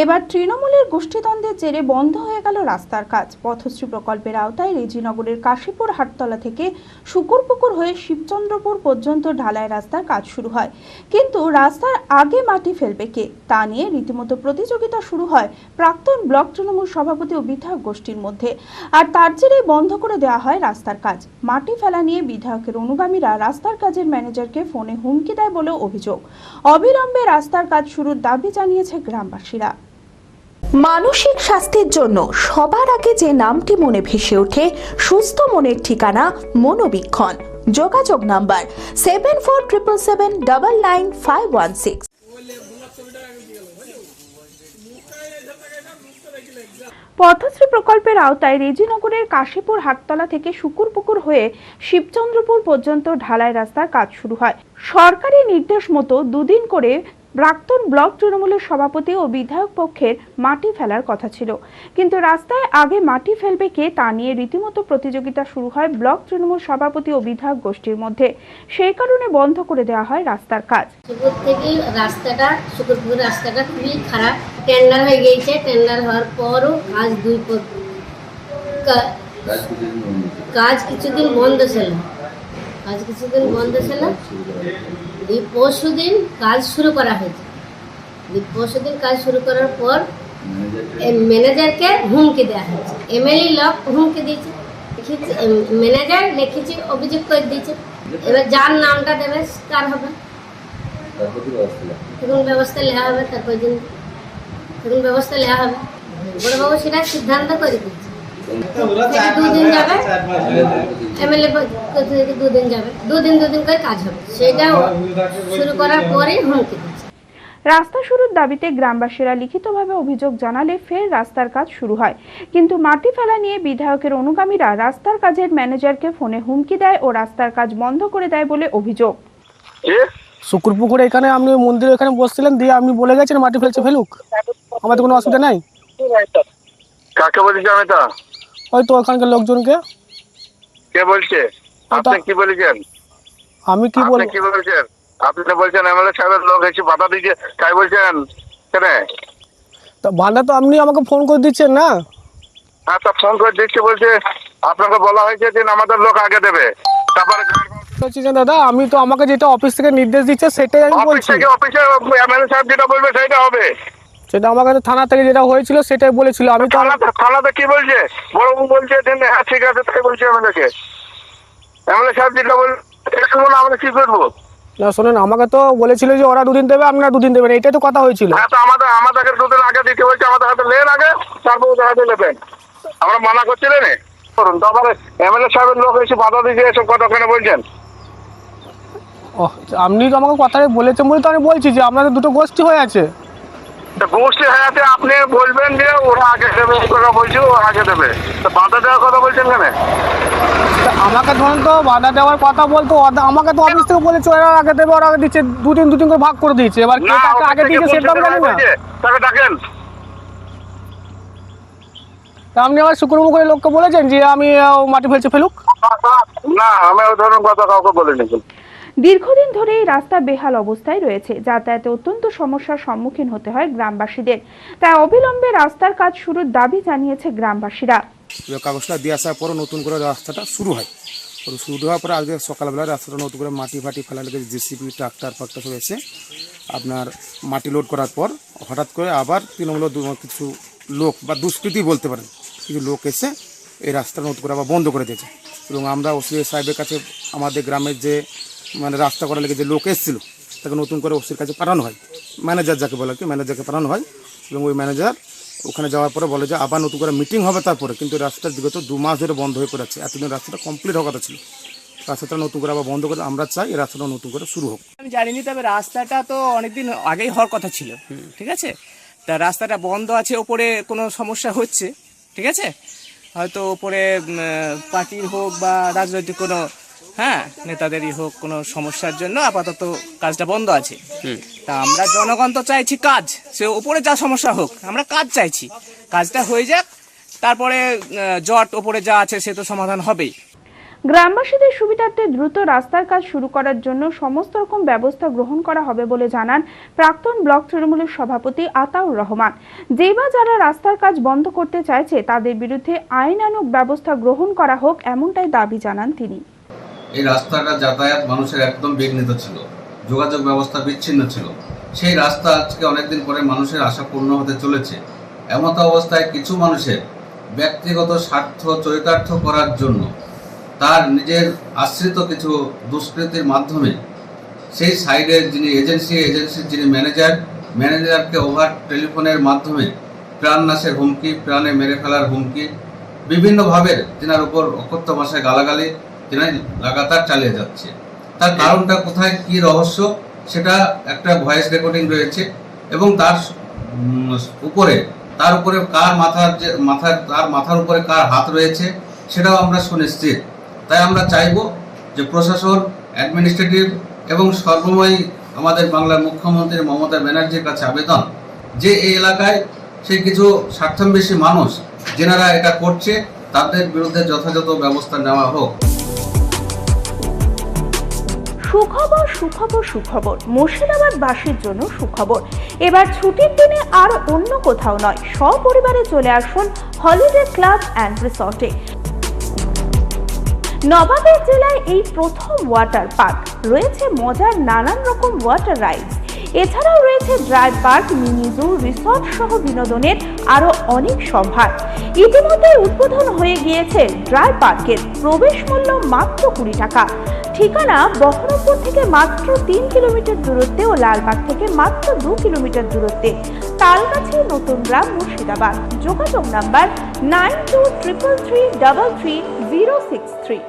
এবার তৃণমূলের গোষ্ঠীদ্বন্দ্বের জেরে বন্ধ হয়ে গেল রাস্তার কাজ। পথশ্রী প্রকল্পের আওতায় রেজিনগরের কাশীপুর হাটতলা থেকে শুকুরপুকুর হয়ে শিবচন্দ্রপুর পর্যন্ত ঢালাই রাস্তার কাজ শুরু হয়, কিন্তু রাস্তার আগে মাটি ফেলবে কে তা নিয়ে রীতিমতো প্রতিযোগিতা শুরু হয় প্রাক্তন ব্লক তৃণমূল সভাপতি ও বিধায়ক গোষ্ঠীর মধ্যে। আর তার জেরেই বন্ধ করে দেওয়া হয় রাস্তার কাজ। মাটি ফেলা নিয়ে বিধায়কের অনুগামীরা রাস্তার কাজের ম্যানেজারকে ফোনে হুমকি দেয় বলে অভিযোগ। অবিলম্বে রাস্তার কাজ শুরুর দাবি জানিয়েছে গ্রামবাসীরা। মানসিক স্বাস্থ্যের জন্য সবার আগে যে নামটি মনে ভেসে ওঠে, সুস্থ মনের ঠিকানা মনোবীক্ষণ। যোগাযোগ নাম্বার 7477799516। পথশ্রী প্রকল্পের আওতায় রেজিনগরের কাশীপুর হাটতলা থেকে শুকুরপুকুর হয়ে শিবচন্দ্রপুর পর্যন্ত ঢালাই রাস্তার কাজ শুরু হয়। সরকারি নির্দেশ মতো দুদিন করে প্রাক্তন ব্লক তৃণমূলের সভাপতি ও বিধায়ক পক্ষের মাটি ফেলার কথা ছিল, কিন্তু রাস্তায় আগে মাটি ফেলবে কে তা নিয়ে রীতিমতো প্রতিযোগিতা শুরু হয় ব্লক তৃণমূল সভাপতি ও বিধায়ক গোষ্ঠীর মধ্যে। সেই কারণে বন্ধ করে দেওয়া হয় রাস্তার কাজ। শুকুরপুকুর রাস্তাটা খুবই খারাপ, টেন্ডার হয়ে গিয়েছে। টেন্ডার হওয়ার পরও কাজ কিছুদিন বন্ধ ছিল। পরশুদিন কাজ শুরু করা হয়েছে। পরশুদিন কাজ শুরু করার পর ম্যানেজারকে হুমকি দেওয়া হয়েছে। এমএলএ লোক হুমকি দিয়েছে, ম্যানেজার লিখেছে, অভিযোগ করে দিয়েছে। এবার যার নামটা দেবে তার হবে, তখন ব্যবস্থা নেওয়া হবে। তখন ব্যবস্থা নেওয়া হবে। বড়বাবু সেটা সিদ্ধান্ত করে দিচ্ছে। দুদিন যাবে, এমএলএ দুদিন যাবে, দুদিন করে কাজ হবে। সেটা শুরু করার পরে হুমকি দিচ্ছে। রাস্তা শুরুর দাবিতে গ্রামবাসীরা লিখিতভাবে অভিযোগ জানালে ফের রাস্তার কাজ শুরু হয়, কিন্তু মাটি ফেলা নিয়ে বিধায়কের অনুগামীরা রাস্তার কাজের ম্যানেজারকে ফোনে হুমকি দেয় ও রাস্তার কাজ বন্ধ করে দেয় বলে অভিযোগ। শুকুরপুকুরে এখানে আপনি মন্দিরে এখানে বসছিলেন, দিয়ে আপনি বলে গেছেন মাটি ফেলছে ফেলুক, আমাদের কোনো অসুবিধা নাই। কাকে বলেছি আমি? তা হয়তো ওখানকার লোকজনকে। কে বলছে? আপনি কি বলেছেন? আমি কি বলবো? কি বলছেন? আপনি বলছেন এমএলএ সাহেবের লোক এসে বাধা দিচ্ছে, তাই বলছেন কেন? তা বাধা তো আপনি আমাকে ফোন করে দিচ্ছেন না? হ্যাঁ, তা ফোন করে দিচ্ছে, বলছে আপনাকে বলা হয়েছে যে আমাদের লোক আগে দেবে। তারপরে দাদা, আমি তো আমাকে যেটা অফিস থেকে নির্দেশ দিচ্ছে সেটাই আমি বলছি। অফিসে এমএলএ সাহেব যেটা বলবে সেটা হবে। সেটা আমার কাছে থানা থেকে যেটা হয়েছিল সেটাই বলেছিল। আমি তো থানাতে কি বলছে? বড়বাবু বলছে হ্যাঁ ঠিক আছে, তাই বলছে এমএলএ সাহেব যেটা বলবে আমরা কি করবো? না শোনেন, আমাকে তো বলেছিল যে ওরা দুদিন দেবে, আপনারা দুদিন দেবেন, এটাই তো কথা হয়েছিল। হ্যাঁ, তো আমাদের দুদিন আগে দিতে বলছে, আমাদের হাতে নেন আগে, তারপর ওদের হাতে নেবেন। আমরা মানা করছিলেন করুন, তারপরে এমএলএ সাহেবের লোক এসে বাধা দিয়েছে, এসব কথা ওখানে বলছেন। আপনি তো আমাকে কথা বলেছেন বলে তো আমি বলছি যে আপনাদের দুটো গোষ্ঠী হয়ে আছে। গোষ্ঠী হয়ে আছে, আপনি বলবেন যে ওরা আগে দেবে, কথা বলছি ওরা আগে দেবে, তো বাধা দেওয়ার কথা বলছেন কেন? আমাকে ধরুন তো বাধা দেওয়ার কথা বলতো, আমাকে তো অফিস থেকে বলেছে ওরা আগে দেবে, ওরা আগে দিচ্ছে, দুদিন করে ভাগ করে দিয়েছে। এবার কে কাকে আগে দিয়েছে সেটা আমি জানি না। তাকে ডাকেন। তা আপনি আবার শুক্রবার লোককে বলেছেন যে আমি মাটি ফেলছে ফেলুক? না, আমি ওই ধরনের কথা কাউকে বলিনি। দীর্ঘদিন ধরে এই রাস্তা বেহাল অবস্থায় রয়েছে, যাতায়াতে অত্যন্ত সমস্যার সম্মুখীন হতে হয় গ্রামবাসীদের। তাই অবিলম্বে রাস্তার কাজ শুরুর দাবি জানিয়েছে গ্রামবাসীরা। কাগজটা দিয়ে আসার পর নতুন করে রাস্তাটা শুরু হয়। শুরু হওয়ার পরে আজকে সকালবেলা রাস্তাটা নতুন করে মাটি ফেলা লেগেছে। জেসিবি, ট্রাক্টর ফাক্টর সব এসে আপনার মাটি লোড করার পর হঠাৎ করে আবার তৃণমূলের কিছু লোক বা দুষ্কৃতি বলতে পারেন, কিছু লোক এসে এই রাস্তাটা নতুন করে আবার বন্ধ করে দিয়েছে। এবং আমরা ওসি সাহেবের কাছে আমাদের গ্রামের যে রাস্তা করার লেগে যে লোক এসেছিলো তাকে নতুন করে ওসির কাছে পাঠানো হয়, ম্যানেজার যাকে বলে আর কি, ম্যানেজারকে পাঠানো হয়। এবং ওই ম্যানেজার ওখানে যাওয়ার পরে বলে যে আবার নতুন করে মিটিং হবে তারপরে, কিন্তু রাস্তার বিগত 2 মাস ধরে বন্ধ হয়ে পড়েছে। এতদিন রাস্তাটা কমপ্লিট হওয়ার কথা ছিল, রাস্তাটা নতুন করে আবার বন্ধ করে আমরা চাই এই রাস্তাটা নতুন করে শুরু হোক। আমি জানিনি, তবে রাস্তাটা তো অনেকদিন আগেই হওয়ার কথা ছিল, ঠিক আছে। তা রাস্তাটা বন্ধ আছে, ওপরে কোনো সমস্যা হচ্ছে, ঠিক আছে। হয়তো ওপরে পার্টির হোক বা রাজনৈতিক কোনো নেতাদেরই হোক, কোনো সমস্যার জন্য আপাতত কাজটা বন্ধ আছে। তা আমরা জনগণ তো চাইছি কাজ, সে ওপরে যা সমস্যা হোক, আমরা কাজ চাইছি, কাজটা হয়ে যাক, তারপরে জট ওপরে যা আছে সে তো সমাধান হবেই। গ্রামবাসীদের সুবিধার্থে দ্রুত রাস্তার কাজ শুরু করার জন্য সমস্ত রকম ব্যবস্থা গ্রহণ করা হবে বলে জানান প্রাক্তন ব্লক তৃণমূলের সভাপতি আতাউর রহমান। যেই বা যারা রাস্তার কাজ বন্ধ করতে চাইছে তাদের বিরুদ্ধে আইনানুগ ব্যবস্থা গ্রহণ করা হোক, এমনটাই দাবি জানান তিনি। এই রাস্তাটা যাতায়াত মানুষের একদম বিঘ্নিত ছিল, যোগাযোগ ব্যবস্থা বিচ্ছিন্ন ছিল। সেই রাস্তা আজকে অনেকদিন পরে মানুষের আশা পূর্ণ হতে চলেছে। এমত অবস্থায় কিছু মানুষের ব্যক্তিগত স্বার্থ চরিতার্থ করার জন্য তার নিজের আশ্রিত কিছু দুষ্কৃতির মাধ্যমে সেই সাইডের যিনি এজেন্সির যিনি ম্যানেজারকে ওভার টেলিফোনের মাধ্যমে প্রাণনাশের হুমকি, প্রাণে মেরে ফেলার হুমকি, বিভিন্নভাবে তেনার উপর অকথ্য ভাষায় গালাগালি তিনি লাগাতার চালিয়ে যাচ্ছে। তার কারণটা কোথায়, কি রহস্য, সেটা একটা ভয়েস রেকর্ডিং রয়েছে এবং তার উপরে কার মাথার উপরে কার হাত রয়েছে সেটাও আমরা সুনিশ্চিত। তাই আমরা চাইব যে প্রশাসন, অ্যাডমিনিস্ট্রেটিভ এবং সর্বময় আমাদের বাংলার মুখ্যমন্ত্রী মমতা ব্যানার্জির কাছে আবেদন যে এই এলাকায় সেই কিছু স্বার্থান্বেষী মানুষ যেনারা এটা করছে তাদের বিরুদ্ধে যথাযথ ব্যবস্থা নেওয়া হোক। সুখবর সুখবর সুখবর, মুর্শিদাবাদবাসীর জন্য সুখবর। এবার ছুটির দিনে আর অন্য কোথাও নয়, সপরিবারে চলে আসুন হলিডে ক্লাব অ্যান্ড রিসর্টে। নবাবের জেলায় এই প্রথম ওয়াটার পার্ক, রয়েছে মজার নানান রকম ওয়াটার রাইডস, এছাড়াও রয়েছে dry park, mini zoo, resort সহ বিনোদনের আরো অনেক সম্ভার। ইতিমধ্যে উদ্বোধন হয়ে গিয়েছে ড্রাই পার্কের প্রবেশ মূল্য মাত্র 20 টাকা। ঠিকানা বহরমপুর থেকে মাত্র 3 কিলোমিটার দূরত্বে ও লালবাগ থেকে মাত্র 2 কিলোমিটার দূরত্বে, তালগাছি, নতুন গ্রাম, মুর্শিদাবাদ। যোগাযোগ নাম্বার 9233333063।